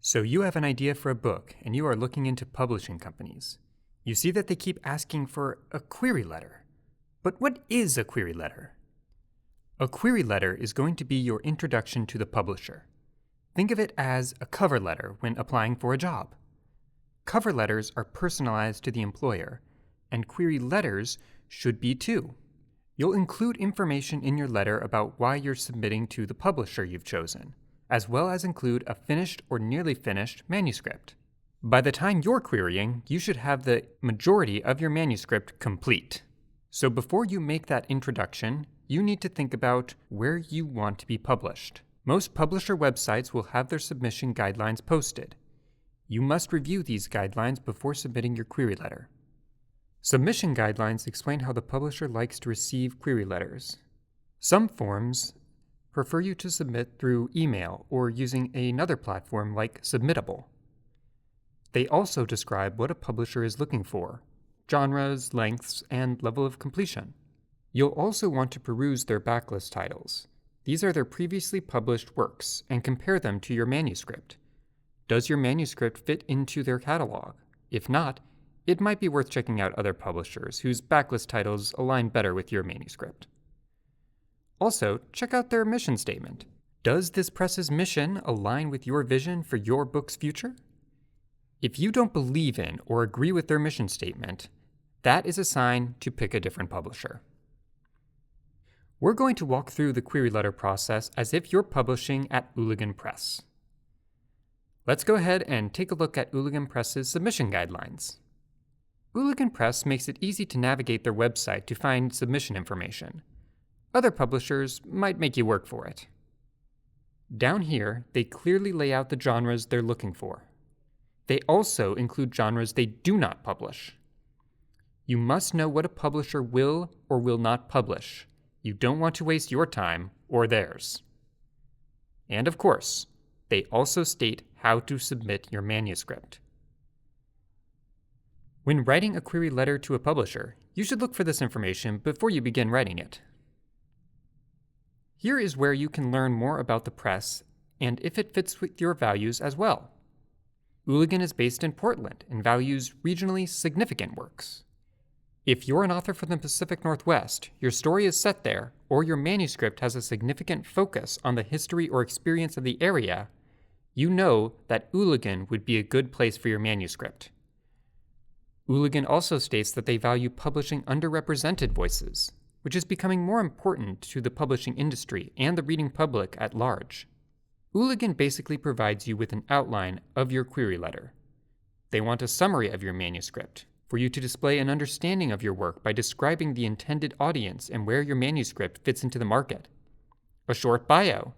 So you have an idea for a book, and you are looking into publishing companies. You see that they keep asking for a query letter. But what is a query letter? A query letter is going to be your introduction to the publisher. Think of it as a cover letter when applying for a job. Cover letters are personalized to the employer, and query letters should be too. You'll include information in your letter about why you're submitting to the publisher you've chosen, as well as include a finished or nearly finished manuscript. By the time you're querying, you should have the majority of your manuscript complete. So before you make that introduction, you need to think about where you want to be published. Most publisher websites will have their submission guidelines posted. You must review these guidelines before submitting your query letter. Submission guidelines explain how the publisher likes to receive query letters. Some forms prefer you to submit through email or using another platform like Submittable. They also describe what a publisher is looking for, genres, lengths, and level of completion. You'll also want to peruse their backlist titles. These are their previously published works, and compare them to your manuscript. Does your manuscript fit into their catalog? If not, it might be worth checking out other publishers whose backlist titles align better with your manuscript. Also, check out their mission statement. Does this press's mission align with your vision for your book's future? If you don't believe in or agree with their mission statement, that is a sign to pick a different publisher. We're going to walk through the query letter process as if you're publishing at Ooligan Press. Let's go ahead and take a look at Ooligan Press's submission guidelines. Ooligan Press makes it easy to navigate their website to find submission information. Other publishers might make you work for it. Down here, they clearly lay out the genres they're looking for. They also include genres they do not publish. You must know what a publisher will or will not publish. You don't want to waste your time or theirs. And of course, they also state how to submit your manuscript. When writing a query letter to a publisher, you should look for this information before you begin writing it. Here is where you can learn more about the press and if it fits with your values as well. Ooligan is based in Portland and values regionally significant works. If you're an author from the Pacific Northwest, your story is set there, or your manuscript has a significant focus on the history or experience of the area, you know that Ooligan would be a good place for your manuscript. Ooligan also states that they value publishing underrepresented voices, which is becoming more important to the publishing industry and the reading public at large. Ooligan basically provides you with an outline of your query letter. They want a summary of your manuscript, for you to display an understanding of your work by describing the intended audience and where your manuscript fits into the market. A short bio,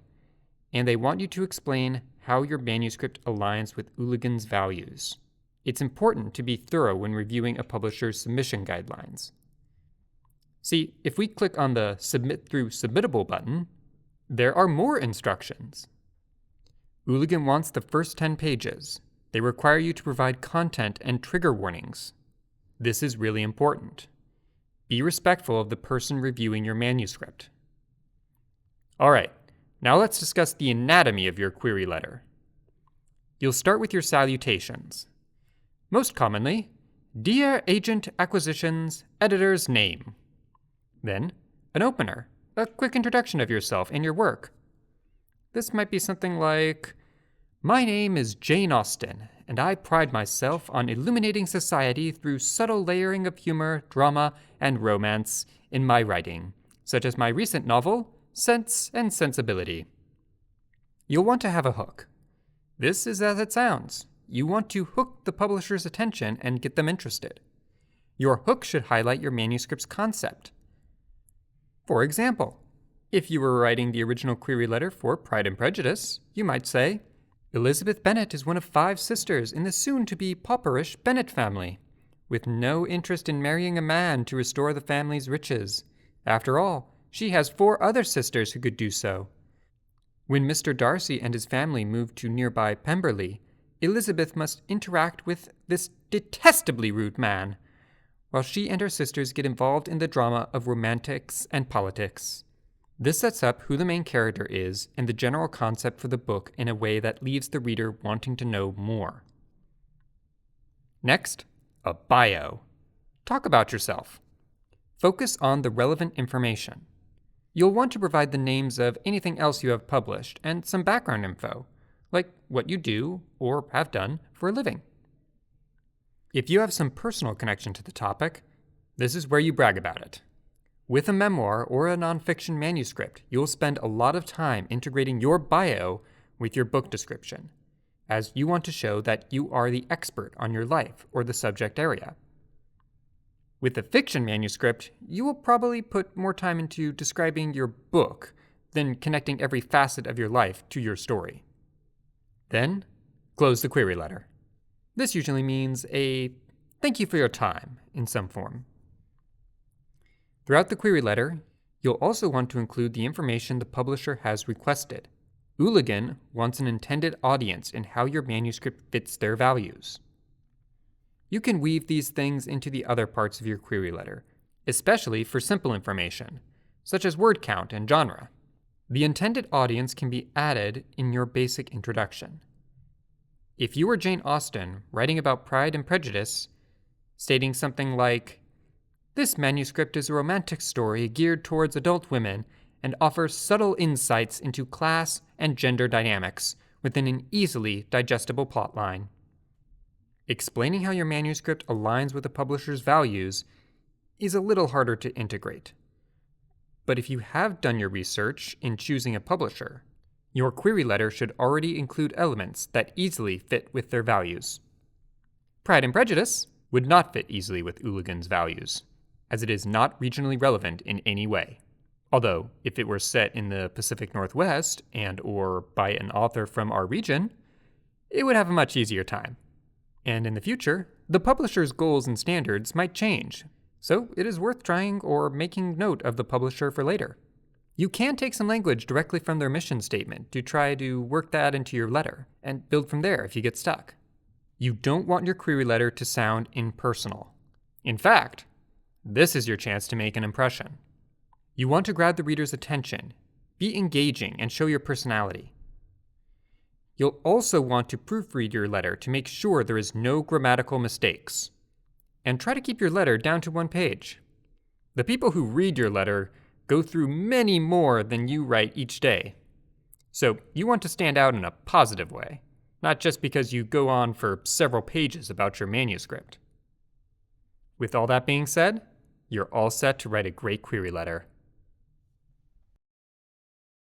and they want you to explain how your manuscript aligns with Ooligan's values. It's important to be thorough when reviewing a publisher's submission guidelines. See, if we click on the Submit Through Submittable button, there are more instructions. Ooligan wants the first 10 pages. They require you to provide content and trigger warnings. This is really important. Be respectful of the person reviewing your manuscript. All right, now let's discuss the anatomy of your query letter. You'll start with your salutations. Most commonly, Dear Agent Acquisitions, Editor's Name. Then, an opener, a quick introduction of yourself and your work. This might be something like, My name is Jane Austen, and I pride myself on illuminating society through subtle layering of humor, drama, and romance in my writing, such as my recent novel, Sense and Sensibility. You'll want to have a hook. This is as it sounds. You want to hook the publisher's attention and get them interested. Your hook should highlight your manuscript's concept. For example, if you were writing the original query letter for Pride and Prejudice, you might say, Elizabeth Bennet is one of 5 sisters in the soon-to-be pauperish Bennet family, with no interest in marrying a man to restore the family's riches. After all, she has 4 other sisters who could do so. When Mr. Darcy and his family moved to nearby Pemberley, Elizabeth must interact with this detestably rude man, while she and her sisters get involved in the drama of romantics and politics. This sets up who the main character is and the general concept for the book in a way that leaves the reader wanting to know more. Next, a bio. Talk about yourself. Focus on the relevant information. You'll want to provide the names of anything else you have published and some background info, like what you do or have done for a living. If you have some personal connection to the topic, this is where you brag about it. With a memoir or a nonfiction manuscript, you'll spend a lot of time integrating your bio with your book description, as you want to show that you are the expert on your life or the subject area. With a fiction manuscript, you will probably put more time into describing your book than connecting every facet of your life to your story. Then, close the query letter. This usually means a thank you for your time in some form. Throughout the query letter, you'll also want to include the information the publisher has requested. Ooligan wants an intended audience in how your manuscript fits their values. You can weave these things into the other parts of your query letter, especially for simple information, such as word count and genre. The intended audience can be added in your basic introduction. If you were Jane Austen writing about Pride and Prejudice, stating something like, "This manuscript is a romantic story geared towards adult women and offers subtle insights into class and gender dynamics within an easily digestible plotline." Explaining how your manuscript aligns with the publisher's values is a little harder to integrate. But if you have done your research in choosing a publisher, your query letter should already include elements that easily fit with their values. Pride and Prejudice would not fit easily with Ooligan's values, as it is not regionally relevant in any way. Although, if it were set in the Pacific Northwest and/or by an author from our region, it would have a much easier time. And in the future, the publisher's goals and standards might change, so it is worth trying or making note of the publisher for later. You can take some language directly from their mission statement to try to work that into your letter, and build from there if you get stuck. You don't want your query letter to sound impersonal. In fact, this is your chance to make an impression. You want to grab the reader's attention, be engaging, and show your personality. You'll also want to proofread your letter to make sure there is no grammatical mistakes. And try to keep your letter down to one page. The people who read your letter go through many more than you write each day. So you want to stand out in a positive way, not just because you go on for several pages about your manuscript. With all that being said, you're all set to write a great query letter.